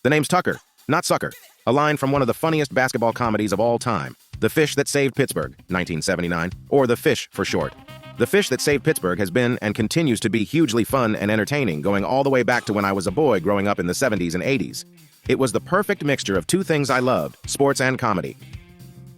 The name's Tucker, not Sucker, a line from one of the funniest basketball comedies of all time, The Fish That Saved Pittsburgh, 1979, or The Fish for short. The Fish That Saved Pittsburgh has been and continues to be hugely fun and entertaining, going all the way back to when I was a boy growing up in the 70s and 80s. It was the perfect mixture of two things I loved, sports and comedy.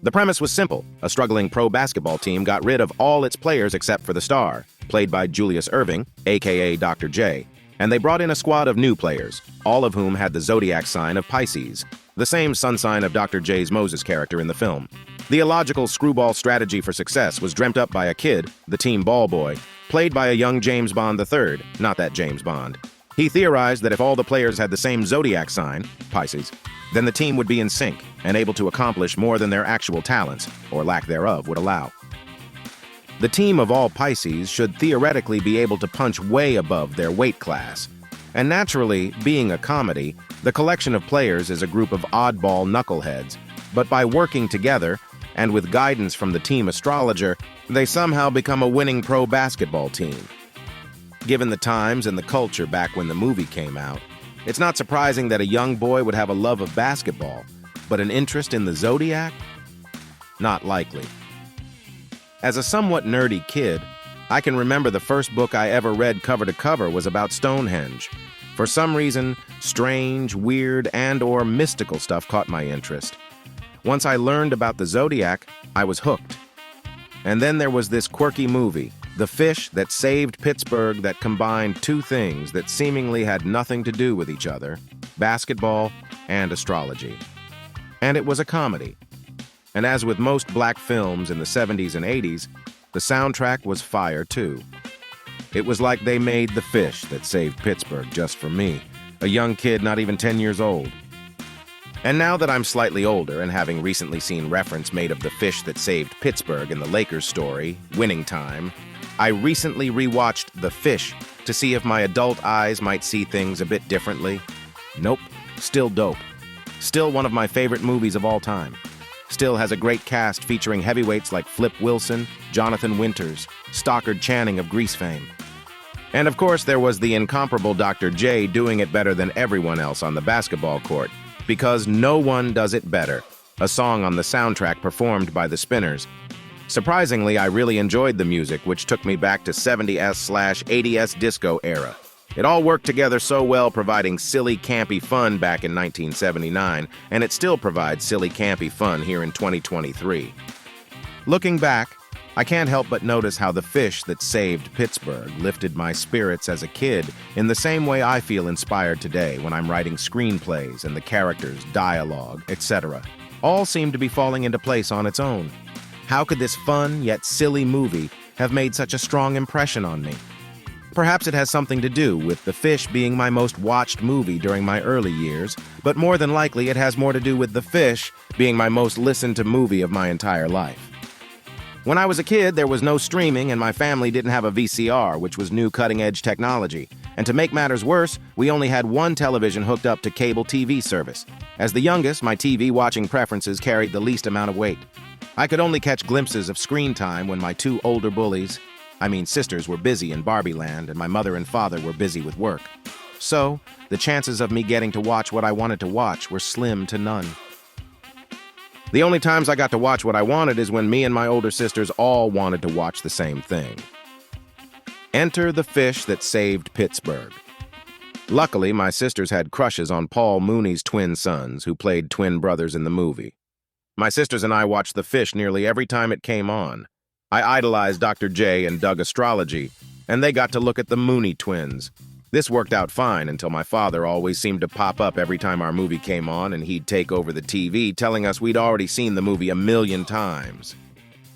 The premise was simple. A struggling pro basketball team got rid of all its players except for the star, played by Julius Erving, aka Dr. J, and they brought in a squad of new players, all of whom had the zodiac sign of Pisces, the same sun sign of Dr. J's Moses character in the film. The illogical screwball strategy for success was dreamt up by a kid, the team ball boy, played by a young James Bond III, not that James Bond. He theorized that if all the players had the same zodiac sign, Pisces, then the team would be in sync and able to accomplish more than their actual talents, or lack thereof, would allow. The team of all Pisces should theoretically be able to punch way above their weight class. And naturally, being a comedy, the collection of players is a group of oddball knuckleheads, but by working together, and with guidance from the team astrologer, they somehow become a winning pro basketball team. Given the times and the culture back when the movie came out, it's not surprising that a young boy would have a love of basketball, but an interest in the zodiac? Not likely. As a somewhat nerdy kid, I can remember the first book I ever read cover to cover was about Stonehenge. For some reason, strange, weird, and/or mystical stuff caught my interest. Once I learned about the zodiac, I was hooked. And then there was this quirky movie, The Fish That Saved Pittsburgh, that combined two things that seemingly had nothing to do with each other, basketball and astrology. And it was a comedy. And as with most black films in the 70s and 80s, the soundtrack was fire too. It was like they made The Fish That Saved Pittsburgh just for me, a young kid not even 10 years old. And now that I'm slightly older and having recently seen reference made of The Fish That Saved Pittsburgh in the Lakers story, Winning Time, I recently rewatched The Fish to see if my adult eyes might see things a bit differently. Nope, still dope. Still one of my favorite movies of all time. Still has a great cast featuring heavyweights like Flip Wilson, Jonathan Winters, Stockard Channing of Grease fame. And of course there was the incomparable Dr. J doing it better than everyone else on the basketball court, because No One Does It Better, a song on the soundtrack performed by the Spinners. Surprisingly, I really enjoyed the music, which took me back to 70s/80s disco era. It all worked together so well, providing silly, campy fun back in 1979, and it still provides silly, campy fun here in 2023. Looking back, I can't help but notice how The Fish That Saved Pittsburgh lifted my spirits as a kid in the same way I feel inspired today when I'm writing screenplays and the characters, dialogue, etc. all seem to be falling into place on its own. How could this fun yet silly movie have made such a strong impression on me? Perhaps it has something to do with The Fish being my most watched movie during my early years, but more than likely it has more to do with The Fish being my most listened to movie of my entire life. When I was a kid, there was no streaming and my family didn't have a VCR, which was new cutting-edge technology. And to make matters worse, we only had one television hooked up to cable TV service. As the youngest, my TV watching preferences carried the least amount of weight. I could only catch glimpses of screen time when my two older sisters were busy in Barbie Land and my mother and father were busy with work. So, the chances of me getting to watch what I wanted to watch were slim to none. The only times I got to watch what I wanted is when me and my older sisters all wanted to watch the same thing. Enter The Fish That Saved Pittsburgh. Luckily, my sisters had crushes on Paul Mooney's twin sons, who played twin brothers in the movie. My sisters and I watched The Fish nearly every time it came on. I idolized Dr. J and dug astrology, and they got to look at the Mooney twins. This worked out fine until my father always seemed to pop up every time our movie came on, and he'd take over the TV, telling us we'd already seen the movie 1,000,000 times.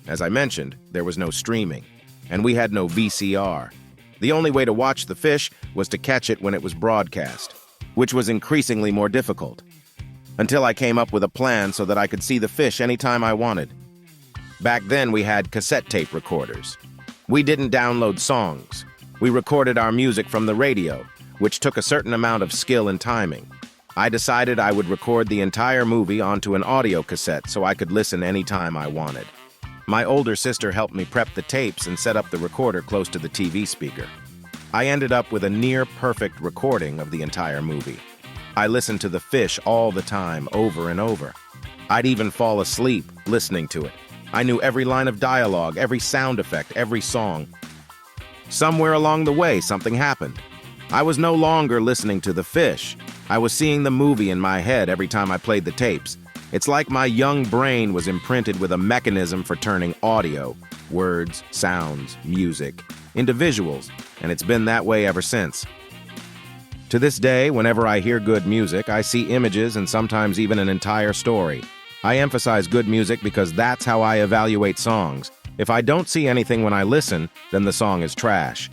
As I mentioned, there was no streaming, and we had no VCR. The only way to watch The Fish was to catch it when it was broadcast, which was increasingly more difficult, until I came up with a plan so that I could see The Fish anytime I wanted. Back then, we had cassette tape recorders. We didn't download songs. We recorded our music from the radio, which took a certain amount of skill and timing. I decided I would record the entire movie onto an audio cassette so I could listen anytime I wanted. My older sister helped me prep the tapes and set up the recorder close to the TV speaker. I ended up with a near-perfect recording of the entire movie. I listened to The Fish all the time, over and over. I'd even fall asleep listening to it. I knew every line of dialogue, every sound effect, every song. Somewhere along the way, something happened. I was no longer listening to The Fish. I was seeing the movie in my head every time I played the tapes. It's like my young brain was imprinted with a mechanism for turning audio, words, sounds, music, into visuals, and it's been that way ever since. To this day, whenever I hear good music, I see images and sometimes even an entire story. I emphasize good music because that's how I evaluate songs. If I don't see anything when I listen, then the song is trash.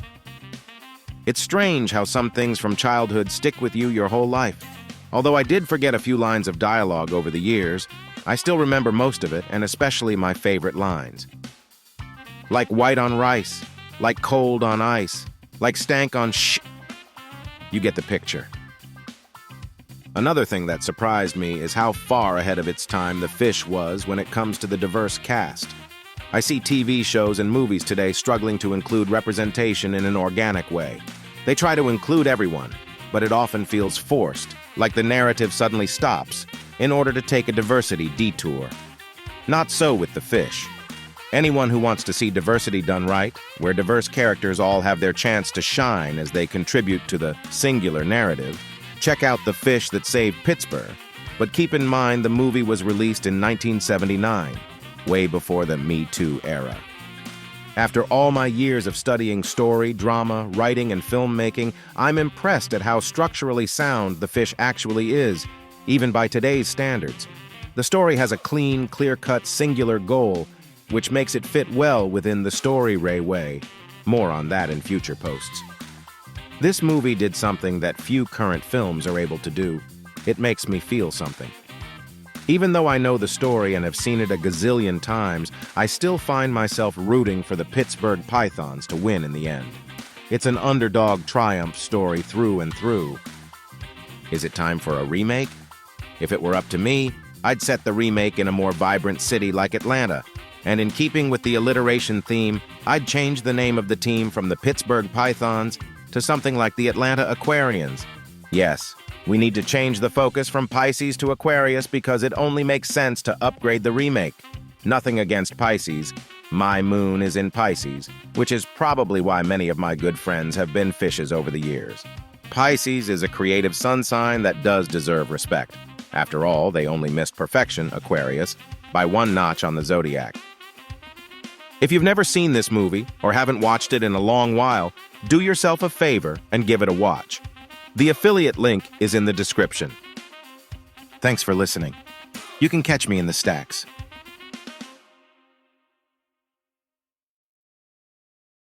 It's strange how some things from childhood stick with you your whole life. Although I did forget a few lines of dialogue over the years, I still remember most of it, and especially my favorite lines. Like white on rice, like cold on ice, like stank on You get the picture. Another thing that surprised me is how far ahead of its time The Fish was when it comes to the diverse cast. I see TV shows and movies today struggling to include representation in an organic way. They try to include everyone, but it often feels forced, like the narrative suddenly stops in order to take a diversity detour. Not so with The Fish. Anyone who wants to see diversity done right, where diverse characters all have their chance to shine as they contribute to the singular narrative, check out The Fish That Saved Pittsburgh. But keep in mind the movie was released in 1979, way before the Me Too era. After all my years of studying story, drama, writing, and filmmaking, I'm impressed at how structurally sound The Fish actually is, even by today's standards. The story has a clean, clear-cut, singular goal, which makes it fit well within the StoryRay way. More on that in future posts. This movie did something that few current films are able to do. It makes me feel something. Even though I know the story and have seen it a gazillion times, I still find myself rooting for the Pittsburgh Pythons to win in the end. It's an underdog triumph story through and through. Is it time for a remake? If it were up to me, I'd set the remake in a more vibrant city like Atlanta. And in keeping with the alliteration theme, I'd change the name of the team from the Pittsburgh Pythons to something like the Atlanta Aquarians. Yes, we need to change the focus from Pisces to Aquarius because it only makes sense to upgrade the remake. Nothing against Pisces. My moon is in Pisces, which is probably why many of my good friends have been fishes over the years. Pisces is a creative sun sign that does deserve respect. After all, they only missed perfection, Aquarius, by one notch on the zodiac. If you've never seen this movie or haven't watched it in a long while, do yourself a favor and give it a watch. The affiliate link is in the description. Thanks for listening. You can catch me in the stacks.